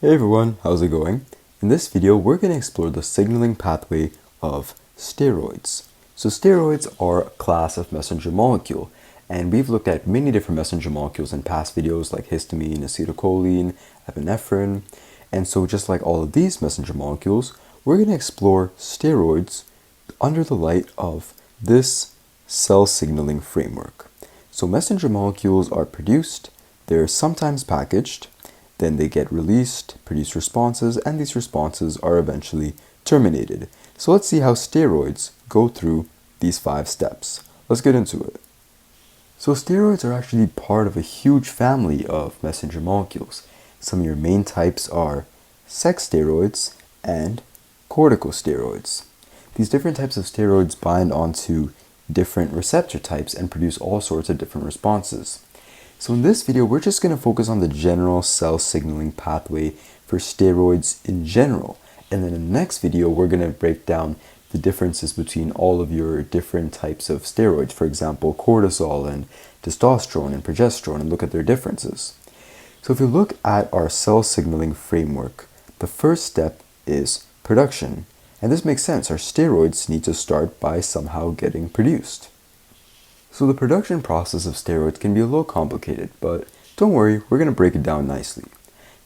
Hey everyone, how's it going? In this video, we're going to explore the signaling pathway of steroids. So steroids are a class of messenger molecule, and we've looked at many different messenger molecules in past videos like histamine, acetylcholine, epinephrine, and so just like all of these messenger molecules, we're going to explore steroids under the light of this cell signaling framework. So messenger molecules are produced, they're sometimes packaged, then they get released, produce responses, and these responses are eventually terminated. So let's see how steroids go through these 5 steps. Let's get into it. So steroids are actually part of a huge family of messenger molecules. Some of your main types are sex steroids and corticosteroids. These different types of steroids bind onto different receptor types and produce all sorts of different responses. So in this video, we're just going to focus on the general cell signaling pathway for steroids in general. And then in the next video, we're going to break down the differences between all of your different types of steroids. For example, cortisol and testosterone and progesterone, and look at their differences. So if you look at our cell signaling framework, the first step is production. And this makes sense. Our steroids need to start by somehow getting produced. So the production process of steroids can be a little complicated, but don't worry, we're going to break it down nicely.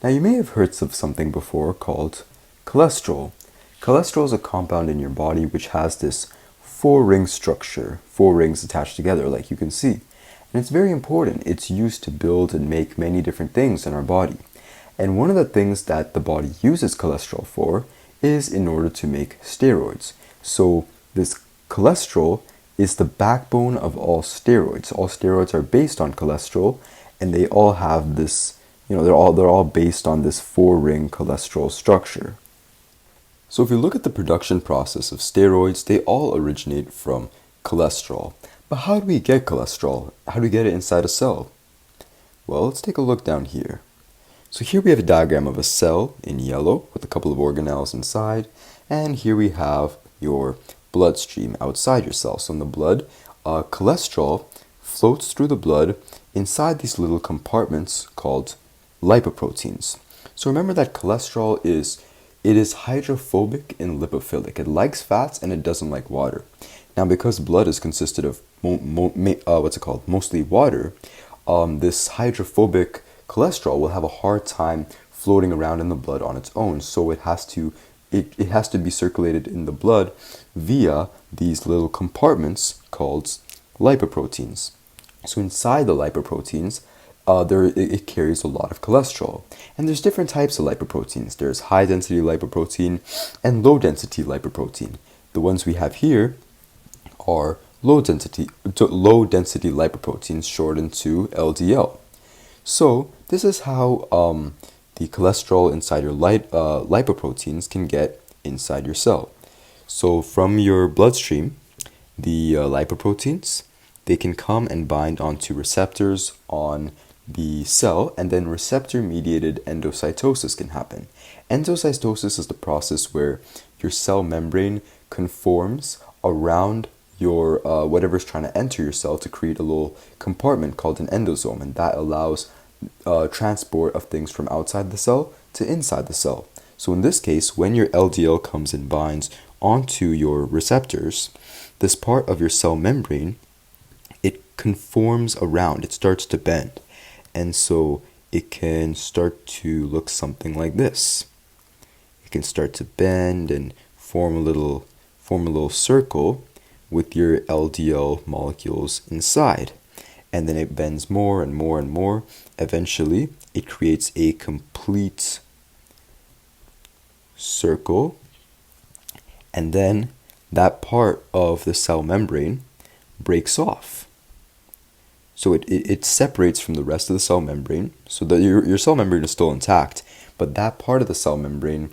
Now you may have heard of something before called cholesterol. Cholesterol is a compound in your body which has this 4-ring structure, 4 rings attached together like you can see. And it's very important. It's used to build and make many different things in our body. And one of the things that the body uses cholesterol for is in order to make steroids. So this cholesterol is the backbone of all steroids. All steroids are based on cholesterol, and they all have this, they're all based on this 4-ring cholesterol structure. So if you look at the production process of steroids, they all originate from cholesterol. But how do we get cholesterol? How do we get it inside a cell? Well, let's take a look down here. So here we have a diagram of a cell in yellow with a couple of organelles inside, and here we have your bloodstream outside your cell. So in the blood, cholesterol floats through the blood inside these little compartments called lipoproteins. So remember that cholesterol is hydrophobic and lipophilic. It likes fats and it doesn't like water. Now because blood is consisted of mostly water, this hydrophobic cholesterol will have a hard time floating around in the blood on its own. So it has to be circulated in the blood via these little compartments called lipoproteins. So inside the lipoproteins, it carries a lot of cholesterol. And there's different types of lipoproteins. There's high density lipoprotein and low density lipoprotein. The ones we have here are low density lipoproteins, shortened to LDL. So this is how the cholesterol inside your lipoproteins can get inside your cell. So from your bloodstream, the lipoproteins, they can come and bind onto receptors on the cell, and then receptor-mediated endocytosis can happen. Endocytosis is the process where your cell membrane conforms around your whatever's trying to enter your cell to create a little compartment called an endosome, and that allows transport of things from outside the cell to inside the cell. So in this case, when your LDL comes and binds onto your receptors, this part of your cell membrane, it conforms around, it starts to bend. And so it can start to look something like this. It can start to bend and form a little circle with your LDL molecules inside. And then it bends more and more and more. Eventually, it creates a complete circle. And then that part of the cell membrane breaks off. So it separates from the rest of the cell membrane. So that your cell membrane is still intact, but that part of the cell membrane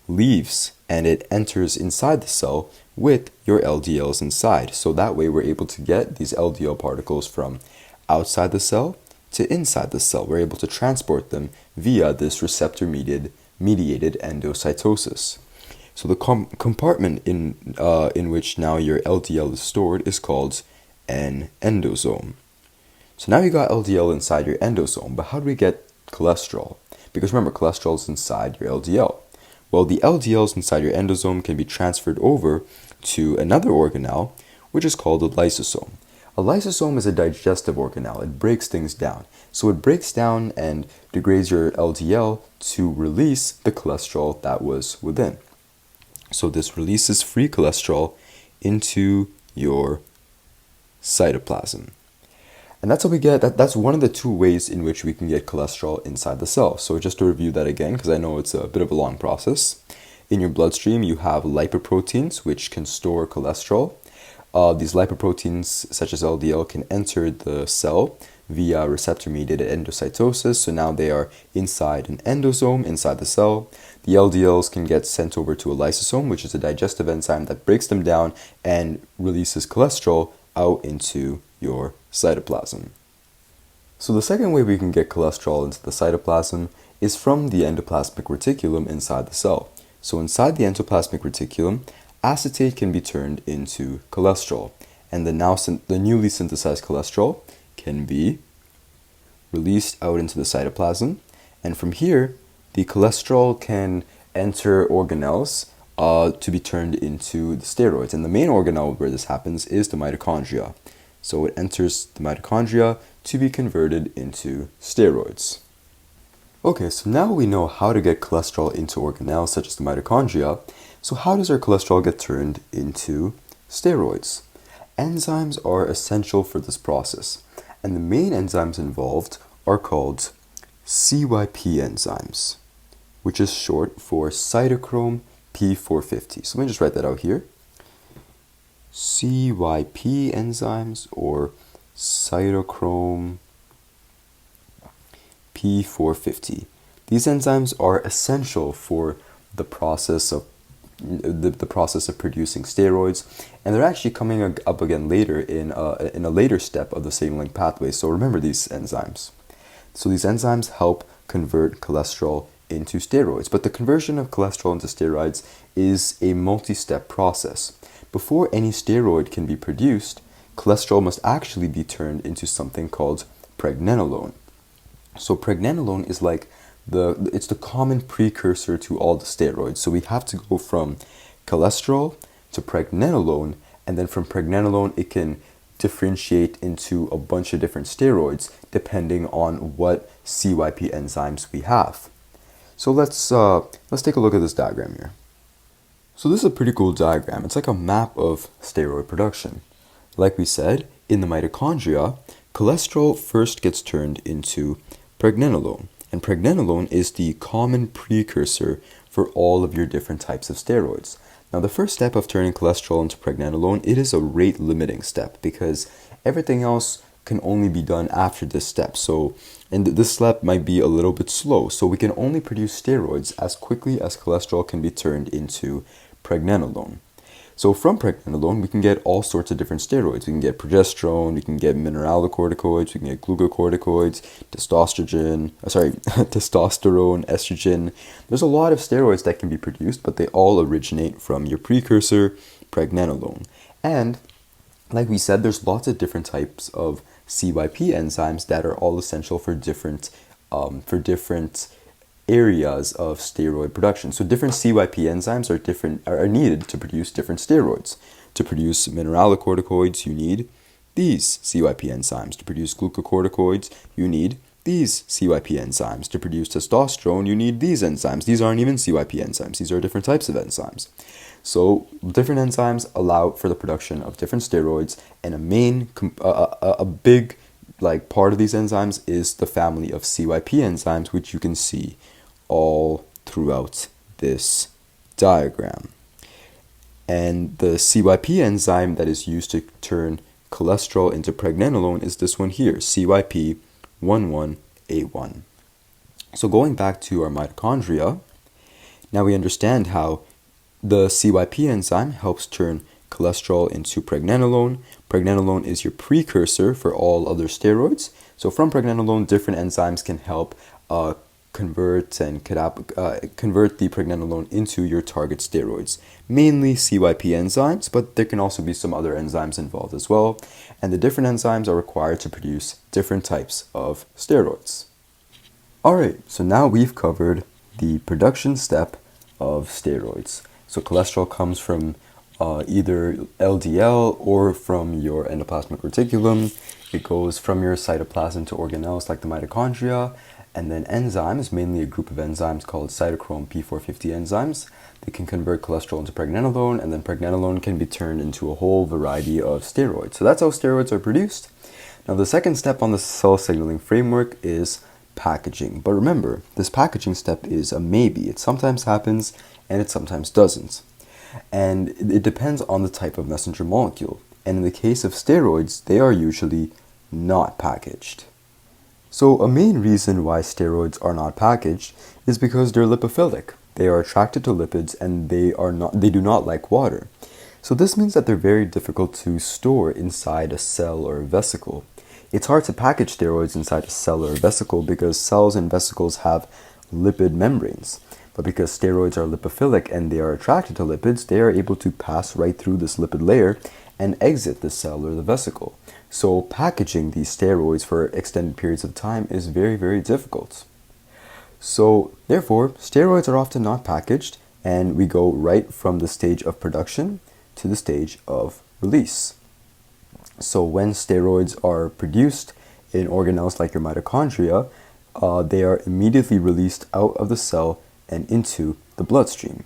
leaves and it enters inside the cell with your LDLs inside. So that way we're able to get these LDL particles from outside the cell to inside the cell. We're able to transport them via this receptor-mediated endocytosis. So the compartment in which now your LDL is stored is called an endosome. So now you got LDL inside your endosome, but how do we get cholesterol? Because remember, cholesterol is inside your LDL. Well, the LDLs inside your endosome can be transferred over to another organelle, which is called a lysosome. A lysosome is a digestive organelle. It breaks things down. So it breaks down and degrades your LDL to release the cholesterol that was within. So this releases free cholesterol into your cytoplasm. And that's how we get, that's one of the two ways in which we can get cholesterol inside the cell. So just to review that again, because I know it's a bit of a long process. In your bloodstream, you have lipoproteins, which can store cholesterol. These lipoproteins, such as LDL, can enter the cell via receptor-mediated endocytosis. So now they are inside an endosome, inside the cell. The LDLs can get sent over to a lysosome, which is a digestive enzyme that breaks them down and releases cholesterol out into your cytoplasm. So the second way we can get cholesterol into the cytoplasm is from the endoplasmic reticulum inside the cell. So inside the endoplasmic reticulum, acetate can be turned into cholesterol, and the newly synthesized cholesterol can be released out into the cytoplasm, and from here, the cholesterol can enter organelles to be turned into the steroids. And the main organelle where this happens is the mitochondria. So it enters the mitochondria to be converted into steroids. Okay, so now we know how to get cholesterol into organelles such as the mitochondria. So how does our cholesterol get turned into steroids? Enzymes are essential for this process, and the main enzymes involved are called CYP enzymes, which is short for cytochrome P450. So let me just write that out here. CYP enzymes, or cytochrome P450. These enzymes are essential for the process of producing steroids, and they're actually coming up again later in a later step of the signaling pathway. So remember these enzymes. So these enzymes help convert cholesterol into steroids, but the conversion of cholesterol into steroids is a multi-step process. Before any steroid can be produced, cholesterol must actually be turned into something called pregnenolone. So pregnenolone is like it's the common precursor to all the steroids. So we have to go from cholesterol to pregnenolone, and then from pregnenolone it can differentiate into a bunch of different steroids depending on what CYP enzymes we have. So let's take a look at this diagram here. So this is a pretty cool diagram. It's like a map of steroid production. Like we said, in the mitochondria, cholesterol first gets turned into pregnenolone. And pregnenolone is the common precursor for all of your different types of steroids. Now, the first step of turning cholesterol into pregnenolone, it is a rate-limiting step because everything else can only be done after this step. And this step might be a little bit slow. So we can only produce steroids as quickly as cholesterol can be turned into pregnenolone. So from pregnenolone, we can get all sorts of different steroids. We can get progesterone, we can get mineralocorticoids, we can get glucocorticoids, testosterone, estrogen. There's a lot of steroids that can be produced, but they all originate from your precursor, pregnenolone. And like we said, there's lots of different types of CYP enzymes that are all essential for different areas of steroid production. So different CYP enzymes are needed to produce different steroids. To produce mineralocorticoids, you need these CYP enzymes. To produce glucocorticoids, you need these CYP enzymes. To produce testosterone, you need these enzymes. These aren't even CYP enzymes. These are different types of enzymes. So different enzymes allow for the production of different steroids, and a big part of these enzymes is the family of CYP enzymes, which you can see all throughout this diagram. And the CYP enzyme that is used to turn cholesterol into pregnenolone is this one here, CYP11A1. So going back to our mitochondria, now we understand how the CYP enzyme helps turn cholesterol into pregnenolone. Pregnenolone is your precursor for all other steroids. So from pregnenolone, different enzymes can help convert the pregnenolone into your target steroids. Mainly CYP enzymes, but there can also be some other enzymes involved as well. And the different enzymes are required to produce different types of steroids. Alright, so now we've covered the production step of steroids. So cholesterol comes from either LDL or from your endoplasmic reticulum. It goes from your cytoplasm to organelles like the mitochondria, and then enzymes, mainly a group of enzymes called cytochrome P450 enzymes. They can convert cholesterol into pregnenolone, and then pregnenolone can be turned into a whole variety of steroids. So that's how steroids are produced. Now the second step on the cell signaling framework is packaging. But remember, this packaging step is a maybe. It sometimes happens and it sometimes doesn't. And it depends on the type of messenger molecule. And in the case of steroids, they are usually not packaged. So a main reason why steroids are not packaged is because they're lipophilic. They are attracted to lipids and they do not like water. So this means that they're very difficult to store inside a cell or a vesicle. It's hard to package steroids inside a cell or a vesicle because cells and vesicles have lipid membranes. But because steroids are lipophilic and they are attracted to lipids, they are able to pass right through this lipid layer and exit the cell or the vesicle. So packaging these steroids for extended periods of time is very, very difficult. So therefore, steroids are often not packaged, and we go right from the stage of production to the stage of release. So when steroids are produced in organelles like your mitochondria, they are immediately released out of the cell and into the bloodstream.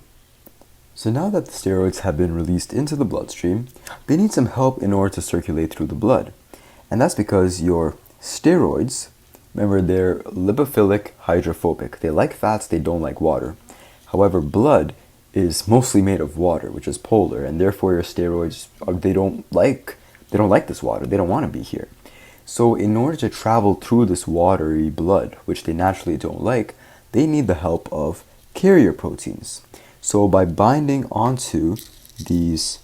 So now that the steroids have been released into the bloodstream, they need some help in order to circulate through the blood. And that's because your steroids, remember, they're lipophilic, hydrophobic. They like fats, they don't like water. However, blood is mostly made of water, which is polar, and therefore your steroids, they don't like this water. They don't want to be here. So in order to travel through this watery blood, which they naturally don't like, they need the help of carrier proteins. So by binding onto these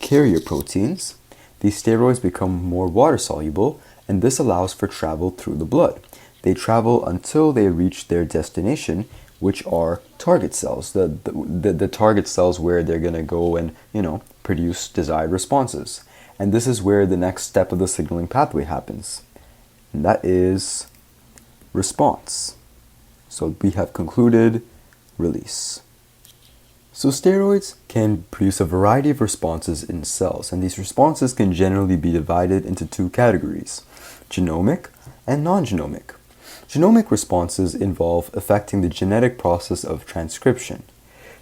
carrier proteins, these steroids become more water soluble, and this allows for travel through the blood. They travel until they reach their destination, which are target cells, the target cells where they're going to go and, produce desired responses. And this is where the next step of the signaling pathway happens. And that is response. So we have concluded release. So steroids can produce a variety of responses in cells, and these responses can generally be divided into two categories: genomic and non-genomic. Genomic responses involve affecting the genetic process of transcription.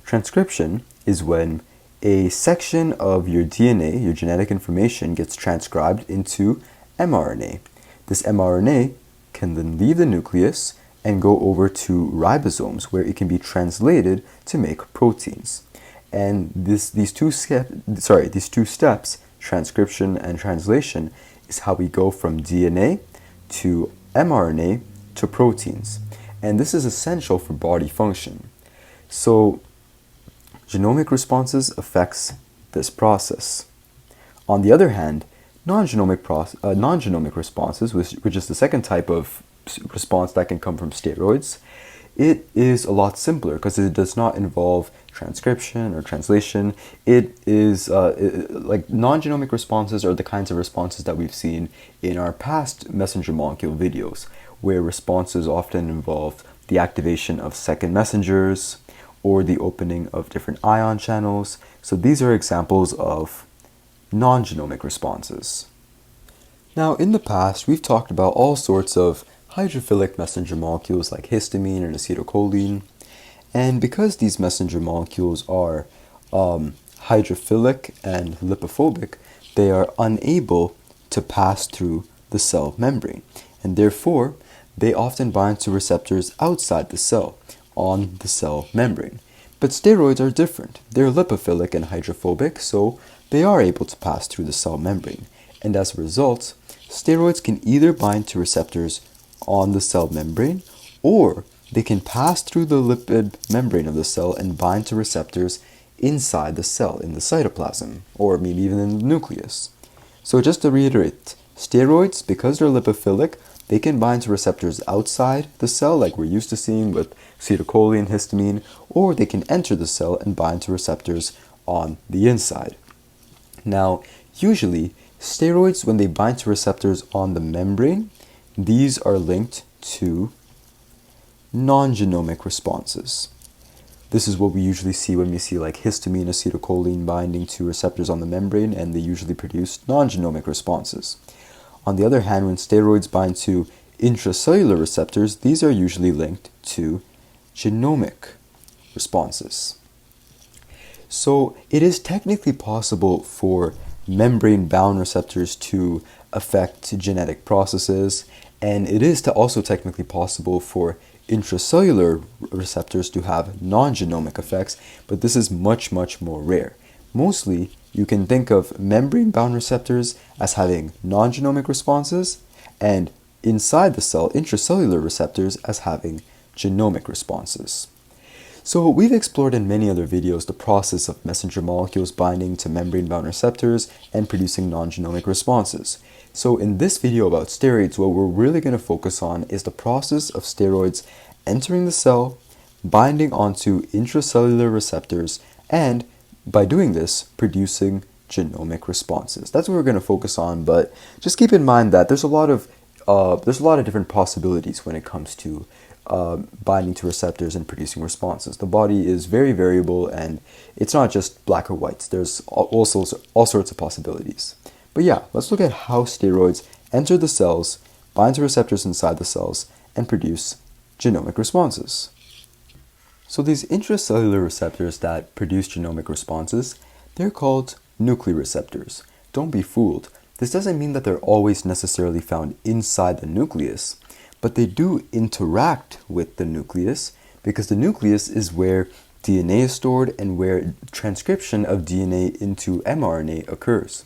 Transcription is when a section of your DNA, your genetic information, gets transcribed into mRNA. This mRNA can then leave the nucleus and go over to ribosomes, where it can be translated to make proteins. And these two steps, transcription and translation, is how we go from DNA to mRNA to proteins. And this is essential for body function. So genomic responses affects this process. On the other hand, non-genomic responses, which is the second type of response that can come from steroids, it is a lot simpler because it does not involve transcription or translation. It is like non-genomic responses are the kinds of responses that we've seen in our past messenger molecule videos, where responses often involve the activation of second messengers or the opening of different ion channels. So these are examples of non-genomic responses. Now, in the past, we've talked about all sorts of hydrophilic messenger molecules like histamine and acetylcholine. And because these messenger molecules are hydrophilic and lipophobic, they are unable to pass through the cell membrane. And therefore, they often bind to receptors outside the cell, on the cell membrane. But steroids are different. They're lipophilic and hydrophobic, so they are able to pass through the cell membrane. And as a result, steroids can either bind to receptors on the cell membrane, or they can pass through the lipid membrane of the cell and bind to receptors inside the cell, in the cytoplasm, or maybe even in the nucleus. So just to reiterate, steroids, because they're lipophilic, they can bind to receptors outside the cell, like we're used to seeing with acetylcholine, histamine, or they can enter the cell and bind to receptors on the inside. Now, usually, steroids, when they bind to receptors on the membrane, these are linked to non-genomic responses. This is what we usually see when we see like histamine, acetylcholine binding to receptors on the membrane, and they usually produce non-genomic responses. On the other hand, when steroids bind to intracellular receptors, these are usually linked to genomic responses. So it is technically possible for membrane-bound receptors to affect genetic processes, and it is also technically possible for intracellular receptors to have non-genomic effects, but this is much, much more rare. Mostly, you can think of membrane-bound receptors as having non-genomic responses, and inside the cell, intracellular receptors as having genomic responses. So we've explored in many other videos the process of messenger molecules binding to membrane-bound receptors and producing non-genomic responses. So in this video about steroids, what we're really going to focus on is the process of steroids entering the cell, binding onto intracellular receptors, and by doing this, producing genomic responses. That's what we're going to focus on, but just keep in mind that there's a lot of different possibilities when it comes to binding to receptors and producing responses. The body is very variable, and it's not just black or white. There's also all sorts of possibilities. But yeah, let's look at how steroids enter the cells, bind to receptors inside the cells, and produce genomic responses. So these intracellular receptors that produce genomic responses, they're called nuclear receptors. Don't be fooled. This doesn't mean that they're always necessarily found inside the nucleus, but they do interact with the nucleus because the nucleus is where DNA is stored and where transcription of DNA into mRNA occurs.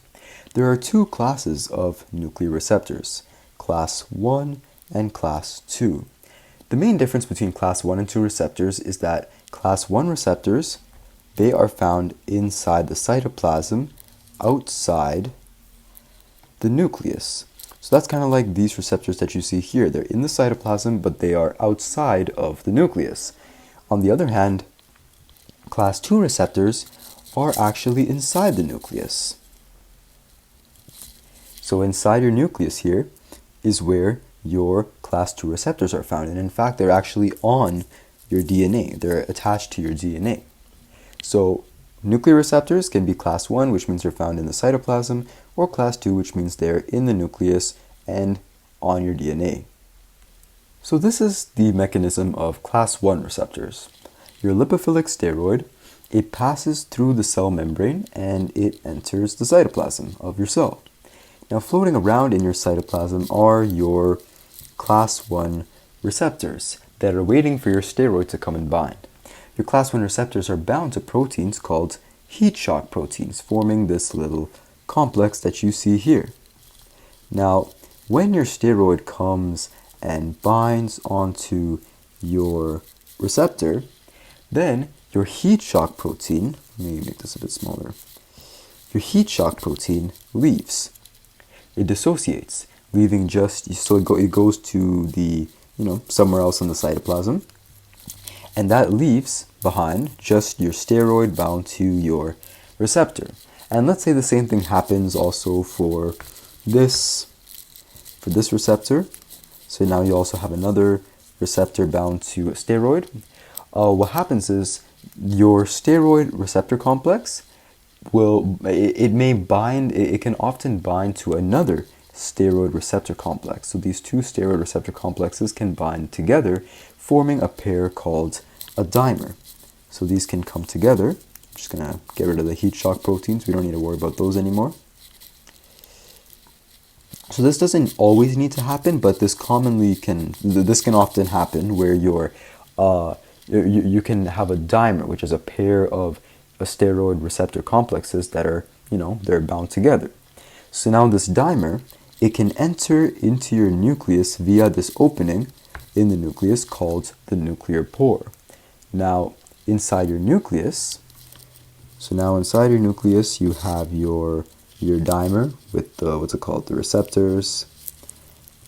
There are two classes of nuclear receptors, class 1 and class 2. The main difference between class 1 and 2 receptors is that class 1 receptors, they are found inside the cytoplasm, outside the nucleus. So that's kind of like these receptors that you see here. They're in the cytoplasm, but they are outside of the nucleus. On the other hand, class 2 receptors are actually inside the nucleus. So inside your nucleus here is where your class 2 receptors are found. And in fact, they're actually on your DNA. They're attached to your DNA. So nuclear receptors can be class 1, which means they're found in the cytoplasm, or class 2, which means they're in the nucleus and on your DNA. So this is the mechanism of class 1 receptors. Your lipophilic steroid, it passes through the cell membrane and it enters the cytoplasm of your cell. Now floating around in your cytoplasm are your class 1 receptors that are waiting for your steroid to come and bind. Your class 1 receptors are bound to proteins called heat shock proteins, forming this little complex that you see here. Now, when your steroid comes and binds onto your receptor, then your heat shock protein, let me make this a bit smaller, your heat shock protein leaves. It dissociates, leaving just, so it goes to the, somewhere else in the cytoplasm, and that leaves behind just your steroid bound to your receptor. And let's say the same thing happens also for this receptor. So now you also have another receptor bound to a steroid. What happens is your steroid receptor complex it can often bind to another steroid receptor complex. So these two steroid receptor complexes can bind together, forming a pair called a dimer. So these can come together. I'm just going to get rid of the heat shock proteins. We don't need to worry about those anymore. So this doesn't always need to happen, but this can often happen where you can have a dimer, which is a pair of steroid receptor complexes that are, they're bound together. So now this dimer, it can enter into your nucleus via this opening in the nucleus called the nuclear pore. Now, inside your nucleus, you have your dimer with the receptors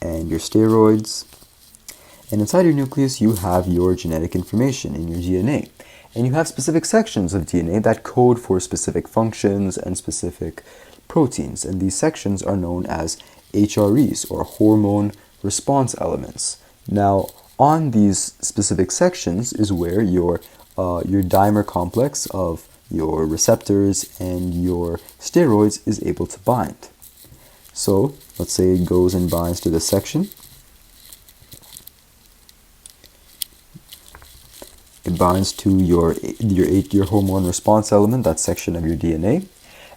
and your steroids. And inside your nucleus, you have your genetic information in your DNA. And you have specific sections of DNA that code for specific functions and specific proteins. And these sections are known as HREs, or hormone response elements. Now, on these specific sections is where your dimer complex of your receptors and your steroids is able to bind. So let's say it goes and binds to this section. It binds to your hormone response element, that section of your DNA.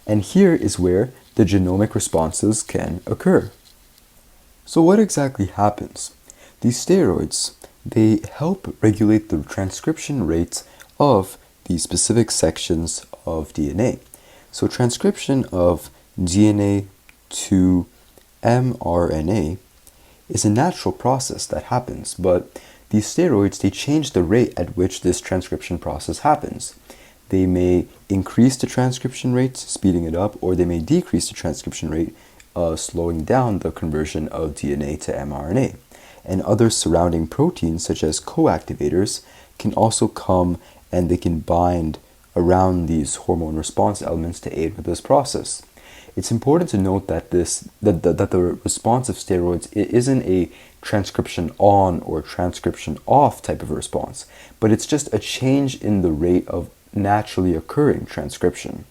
And here is where the genomic responses can occur. So what exactly happens? These steroids, they help regulate the transcription rates of these specific sections of DNA. So transcription of DNA to mRNA is a natural process that happens, but these steroids, they change the rate at which this transcription process happens. They may increase the transcription rate, speeding it up, or they may decrease the transcription rate, slowing down the conversion of DNA to mRNA. And other surrounding proteins, such as coactivators, can also come and they can bind around these hormone response elements to aid with this process. It's important to note that the response of steroids isn't a transcription on or transcription off type of response, but it's just a change in the rate of naturally occurring transcription.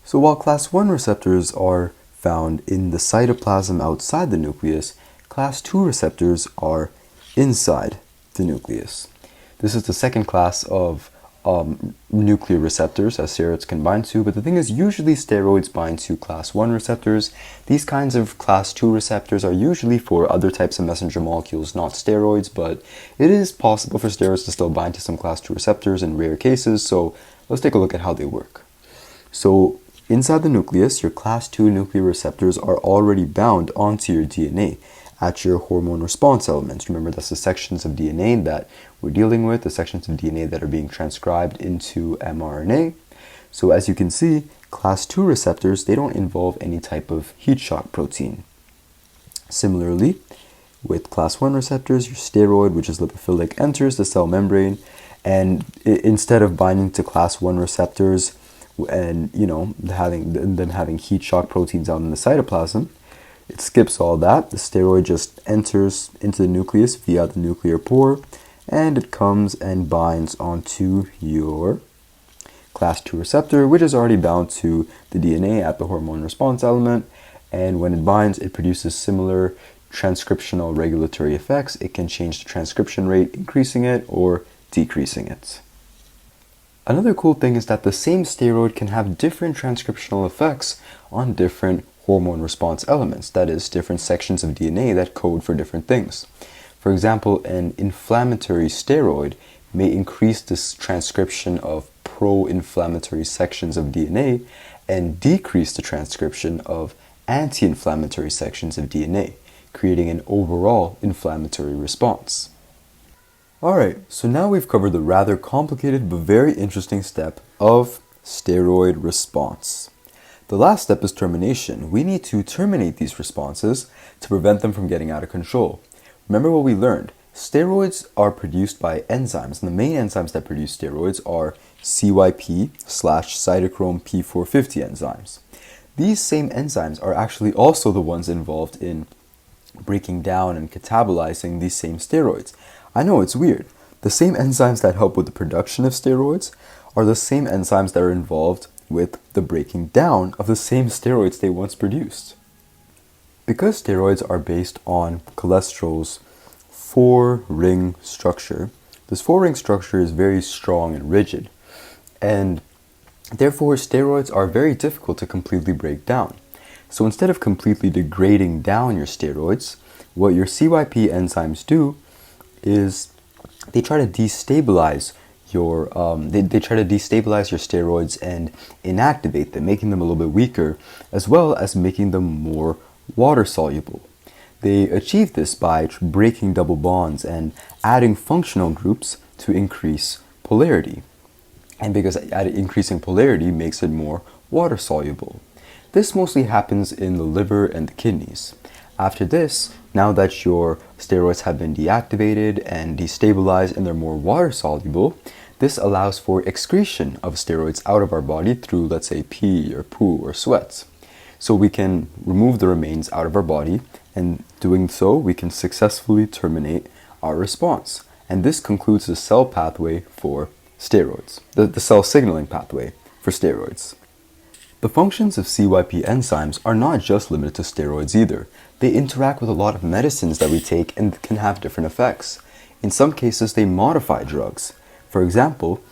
So while class 1 receptors are found in the cytoplasm outside the nucleus, class 2 receptors are inside the nucleus. This is the second class of nuclear receptors that steroids can bind to, but the thing is, usually steroids bind to class 1 receptors. These kinds of class 2 receptors are usually for other types of messenger molecules, not steroids, but it is possible for steroids to still bind to some class 2 receptors in rare cases, so let's take a look at how they work. So inside the nucleus, your class 2 nuclear receptors are already bound onto your DNA at your hormone response elements. Remember, that's the sections of DNA that we're dealing with, the sections of DNA that are being transcribed into mRNA. So as you can see, class 2 receptors, they don't involve any type of heat shock protein. Similarly, with class 1 receptors, your steroid, which is lipophilic, enters the cell membrane, and instead of binding to class 1 receptors and having heat shock proteins out in the cytoplasm, it skips all that. The steroid just enters into the nucleus via the nuclear pore, and it comes and binds onto your class 2 receptor, which is already bound to the DNA at the hormone response element. And when it binds, it produces similar transcriptional regulatory effects. It can change the transcription rate, increasing it or decreasing it. Another cool thing is that the same steroid can have different transcriptional effects on different hormone response elements, that is, different sections of DNA that code for different things. For example, an inflammatory steroid may increase this transcription of pro-inflammatory sections of DNA and decrease the transcription of anti-inflammatory sections of DNA, creating an overall inflammatory response. Alright, so now we've covered the rather complicated but very interesting step of steroid response. The last step is termination. We need to terminate these responses to prevent them from getting out of control. Remember what we learned. Steroids are produced by enzymes, and the main enzymes that produce steroids are CYP/cytochrome P450 enzymes. These same enzymes are actually also the ones involved in breaking down and catabolizing these same steroids. I know, it's weird. The same enzymes that help with the production of steroids are the same enzymes that are involved with the breaking down of the same steroids they once produced. Because steroids are based on cholesterol's 4-ring structure, this 4-ring structure is very strong and rigid, and therefore steroids are very difficult to completely break down. So instead of completely degrading down your steroids, what your CYP enzymes do is they try to destabilize your steroids and inactivate them, making them a little bit weaker, as well as making them more water soluble. They achieve this by breaking double bonds and adding functional groups to increase polarity. And because increasing polarity makes it more water soluble. This mostly happens in the liver and the kidneys. After this, now that your steroids have been deactivated and destabilized and they're more water soluble, this allows for excretion of steroids out of our body through, let's say, pee or poo or sweat. So we can remove the remains out of our body, and doing so, we can successfully terminate our response. And this concludes the cell pathway for steroids, the cell signaling pathway for steroids. The functions of CYP enzymes are not just limited to steroids either. They interact with a lot of medicines that we take and can have different effects. In some cases, they modify drugs. For example,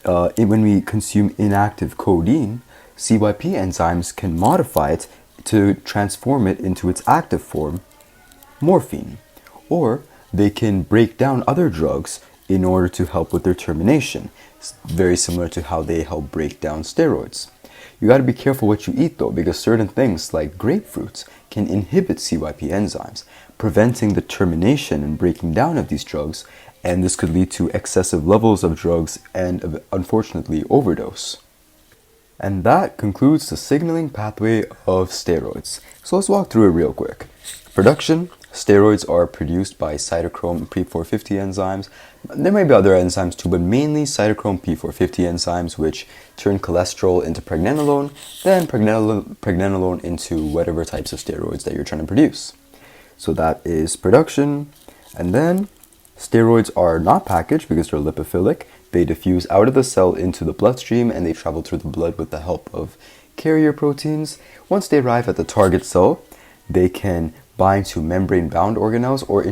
when we consume inactive codeine, CYP enzymes can modify it to transform it into its active form, morphine. Or they can break down other drugs in order to help with their termination, very similar to how they help break down steroids. You got to be careful what you eat though, because certain things like grapefruits can inhibit CYP enzymes, preventing the termination and breaking down of these drugs, and this could lead to excessive levels of drugs and unfortunately overdose. And that concludes the signaling pathway of steroids. So let's walk through it real quick. Production. Steroids are produced by cytochrome P450 enzymes. There may be other enzymes too, but mainly cytochrome P450 enzymes, which turn cholesterol into pregnenolone, then pregnenolone into whatever types of steroids that you're trying to produce. So that is production. And then steroids are not packaged because they're lipophilic. They diffuse out of the cell into the bloodstream and they travel through the blood with the help of carrier proteins. Once they arrive at the target cell, they can bind to membrane-bound organelles or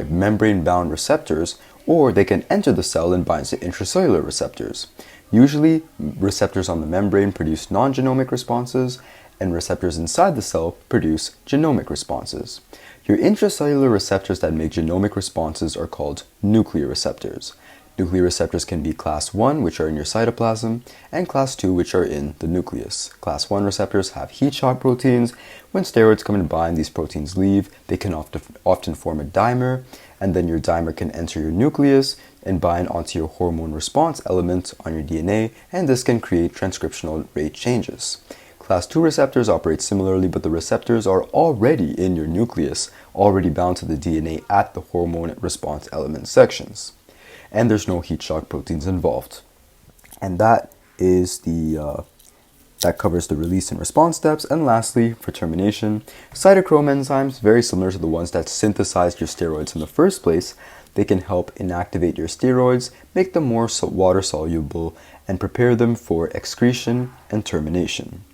membrane-bound receptors, or they can enter the cell and bind to intracellular receptors. Usually, receptors on the membrane produce non-genomic responses, and receptors inside the cell produce genomic responses. Your intracellular receptors that make genomic responses are called nuclear receptors. Nuclear receptors can be class 1, which are in your cytoplasm, and class 2, which are in the nucleus. Class 1 receptors have heat shock proteins. When steroids come and bind, these proteins leave. They can often form a dimer, and then your dimer can enter your nucleus and bind onto your hormone response element on your DNA, and this can create transcriptional rate changes. Class 2 receptors operate similarly, but the receptors are already in your nucleus, already bound to the DNA at the hormone response element sections. And there's no heat shock proteins involved. And that is that covers the release and response steps. And lastly, for termination, cytochrome enzymes, very similar to the ones that synthesized your steroids in the first place, they can help inactivate your steroids, make them more water soluble, and prepare them for excretion and termination.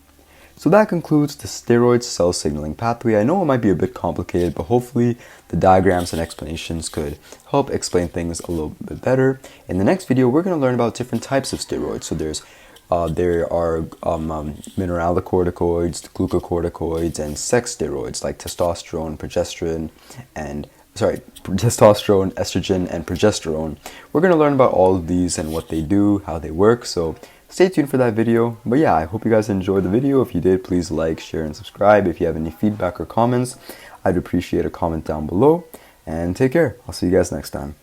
So that concludes the steroid cell signaling pathway. I know it might be a bit complicated, but hopefully the diagrams and explanations could help explain things a little bit better. In the next video, we're going to learn about different types of steroids. So there are mineralocorticoids, glucocorticoids, and sex steroids like testosterone, estrogen, and progesterone. We're going to learn about all of these and what they do, how they work. So stay tuned for that video. But yeah, I hope you guys enjoyed the video. If you did, please like, share, and subscribe. If you have any feedback or comments, I'd appreciate a comment down below. And take care. I'll see you guys next time.